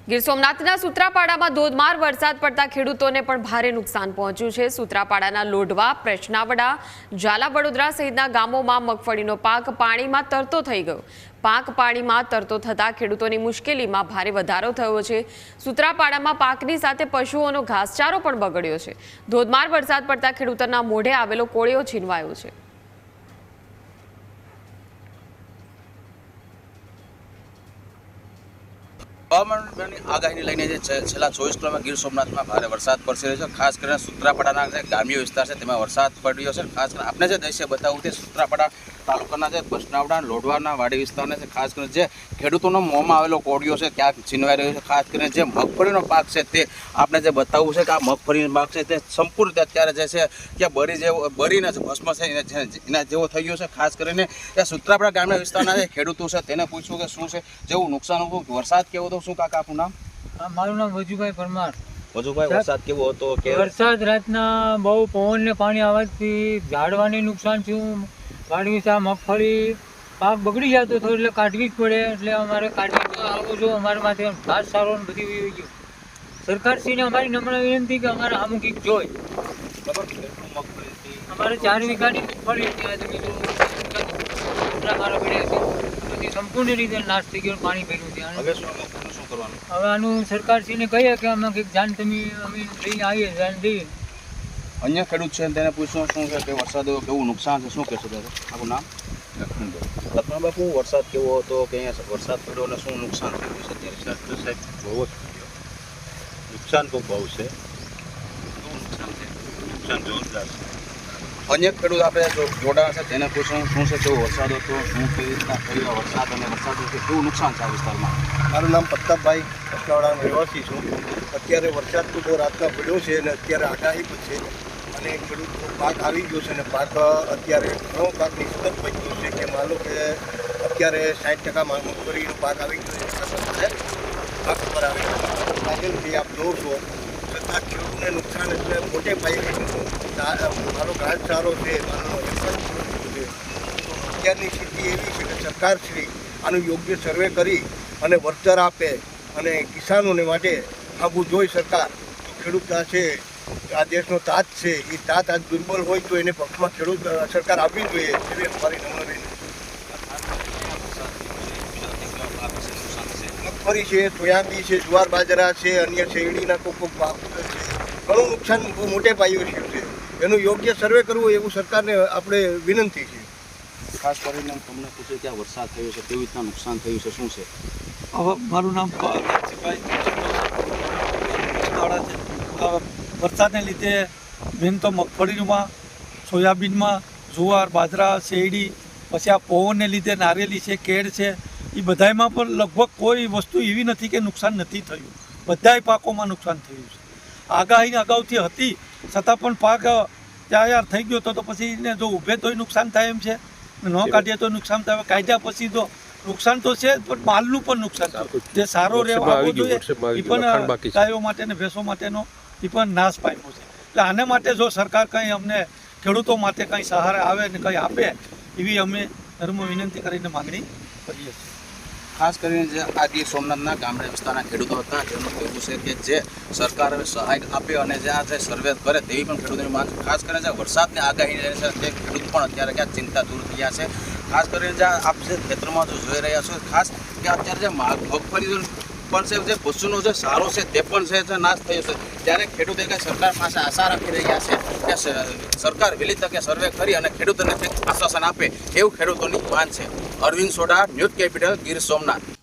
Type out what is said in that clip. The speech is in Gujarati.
ગીર સોમનાથના સૂત્રાપાડામાં ધોધમાર વરસાદ પડતા ખેડૂતોને પણ ભારે નુકસાન પહોંચ્યું છે। સૂત્રાપાડાના લોઢવા, પ્રેસનાવડા, ઝાલા વડોદરા સહિતના ગામોમાં મગફળીનો પાક પાણીમાં તરતો થઈ ગયો। પાક પાણીમાં તરતો થતા ખેડૂતોની મુશ્કેલીમાં ભારે વધારો થયો છે। સૂત્રાપાડામાં પાકની સાથે પશુઓનો ઘાસચારો પણ બગડ્યો છે। ધોધમાર વરસાદ પડતા ખેડૂતોના મોઢે આવેલો કોળિયો છીનવાયો છે। હવામાનની આગાહીને લઈને છેલ્લા 24 કલાકમાં ગીર સોમનાથમાં ભારે વરસાદ પડશે છે। ખાસ કરીને સૂત્રાપાડાના જે ગ્રામ્ય વિસ્તાર છે તેમાં વરસાદ પડ્યો છે। ખાસ કરીને આપણે જે દ્રશ્ય બતાવું તે સૂત્રાપાડા તાલુકાના જે બસનાવડા લોઢવાના વાડી વિસ્તારને છે। ખાસ કરીને જે ખેડૂતોનો મોંમાં આવેલો કોડિયો છે ક્યાંક છીનવાઈ રહ્યો છે। ખાસ કરીને જે મગફળીનો પાક છે તે આપણે જે બતાવવું છે કે આ મગફળીનો પાક છે તે સંપૂર્ણ અત્યારે જે છે કે બરીને ભસ્મ છે એના જેવો થઈ ગયો છે। ખાસ કરીને એ સૂત્રાપાડા ગ્રામ્ય વિસ્તારના જે ખેડૂતો છે તેને પૂછ્યું કે શું છે જેવું નુકસાન હતું, વરસાદ કેવો હતો, શું કાકા આપનું નામ? મારું નામ વજુભાઈ પરમાર। વજુભાઈ, વરસાદ કેવો હતો? કે વરસાદ રાતના બહુ પવન ને પાણી આવવાથી ઝાડવાને નુકસાન થયું। વાડી વિસ્તાર મગફળી પાક બગડી જતો હતો એટલે કાઢવી જ પડે, એટલે અમારે કાઢવી તો આવો છો અમારા માટે ઘાસ સારો ને બધી વહી ગયું। સરકારશ્રીને અમારી નમ્ર વિનંતી કે અમારે સામૂહિક જોઈ અમારે 4 વીઘાની મગફળી ત્યાં જમીન મારા પડ્યા છે, બધી સંપૂર્ણ રીતે નાશ થઈ ગયો, પાણી ભર્યું છે। હવે શું કરવાનું? હવે આનું સરકારશ્રીને કહીએ કે અમે કંઈક જાણ અમે લઈને આવીએ, જાણ દઈએ। અન્ય ખેડૂત છે તેને પૂછવું શું છે કે વરસાદ કેવું નુકસાન છે, શું કહેશો દાદા? આપણું નામ? લક્ષ્મણ બાપુ, વરસાદ કેવો હતો કે અહીંયા વરસાદ પડ્યો અને શું નુકસાન થયું છે અત્યારે? સાહેબ બહુ જ નુકસાન તો બહુ છે, નુકસાન જોરદાર છે। અન્ય ખેડૂત આપણે જોડાણ છે તેને પૂછવું શું છે કેવો વરસાદ હતો, શું કેવી રીતના થયો વરસાદ અને વરસાદ કેવું નુકસાન છે આ વિસ્તારમાં? મારું નામ પ્રતાપભાઈ, કસનાવડાનો રહેવાસી છું। અત્યારે વરસાદ તો બહુ રાતના પડ્યો છે અને અત્યારે આગાહી પણ છે અને ખેડૂતનો પાક આવી ગયો છે અને પાક અત્યારે ઘણો પાક નિષ્ફળ બચ્યો છે કે માનો કે અત્યારે 60% મગફળીનો પાક આવી ગયો છે, પાક પર આવી ગયો માધ્યમથી આપ જોવો છો છતાં ખેડૂતને નુકસાન એટલે મોટે પાયે મારો ઘાસચારો છે, મારો અત્યારની સ્થિતિ એવી છે કે સરકારશ્રી આનું યોગ્ય સર્વે કરી અને વળતર આપે અને કિસાનોને માટે આગું જોઈ સરકાર તો ખેડૂત છે આ દેશનો તાજ છે, એ તાજ આજ દુર્બલ હોય તો એને પક્ષમાં ખેડૂત સરકાર આપવી જોઈએ એવી અમારી નમ્ર વિનંતી। મગફળી છે, સોયાબીન છે, જુવાર બાજરા છે, અન્ય શેરડીના કોકો પાક છે, ઘણું નુકસાન મોટે પાયે થયું છે, એનું યોગ્ય સર્વે કરવું એવું સરકારને આપણે વિનંતી છે। ખાસ કરીને તમને પૂછ્યું કે આ વરસાદ થયો છે કેવી રીતના નુકસાન થયું છે, શું છે? હવે મારું નામ રાજજીભાઈ છે। વરસાદને લીધે મેન તો મગફળીમાં, સોયાબીનમાં, જુવાર, બાજરા, શેરડી, પછી આ પવનને લીધે નારિયેળી છે, કેળ છે, એ બધામાં પણ લગભગ કોઈ વસ્તુ એવી નથી કે નુકસાન નથી થયું, બધાય પાકોમાં નુકસાન થયું છે। આગાહી અગાઉથી હતી છતાં પણ પાક તૈયાર થઈ ગયો તો પછી એને જો ઊભે તોય નુકસાન થાય એમ છે, ન કાઢીએ તો નુકસાન થાય। કાઢ્યા પછી તો નુકસાન તો છે પણ માલનું પણ નુકસાન જે સારો રહેવા આવવો જોઈએ એ પણ ગાયો માટે ને ભેંસો માટેનો એ પણ નાશ પામ્યો છે। એટલે આને માટે જો સરકાર કંઈ અમને ખેડૂતો માટે કંઈ સહારા આવે ને કંઈ આપે એવી અમે ધર્મ વિનંતી કરીને માગણી કરીએ છીએ। ખાસ કરીને જે આ ગીર સોમનાથના ગામડા વિસ્તારના ખેડૂતો હતા જેનું કહેવું છે કે જે સરકાર હવે સહાય આપે અને જે આ જે સર્વે કરે તેવી પણ ખેડૂતોની માંગ છે। ખાસ કરીને જે વરસાદની આગાહી છે તે ખેડૂત પણ અત્યારે ક્યાંક ચિંતા દૂર થયા છે। ખાસ કરીને જે આપ જે ખેતરમાં જો જોઈ રહ્યા છો ખાસ કે અત્યારે જે મગફળી પણ છે જે પશુનો જે સારો છે તે પણ છે જે નાશ થયો છે, ત્યારે ખેડૂતો કંઈ સરકાર પાસે આશા રાખી રહ્યા છે કે સરકાર વહેલી તકે સર્વે કરી અને ખેડૂતોને કંઈક આશ્વાસન આપે એવું ખેડૂતોની માંગ છે। Arvind Sodha, news capital, Gir Somnath.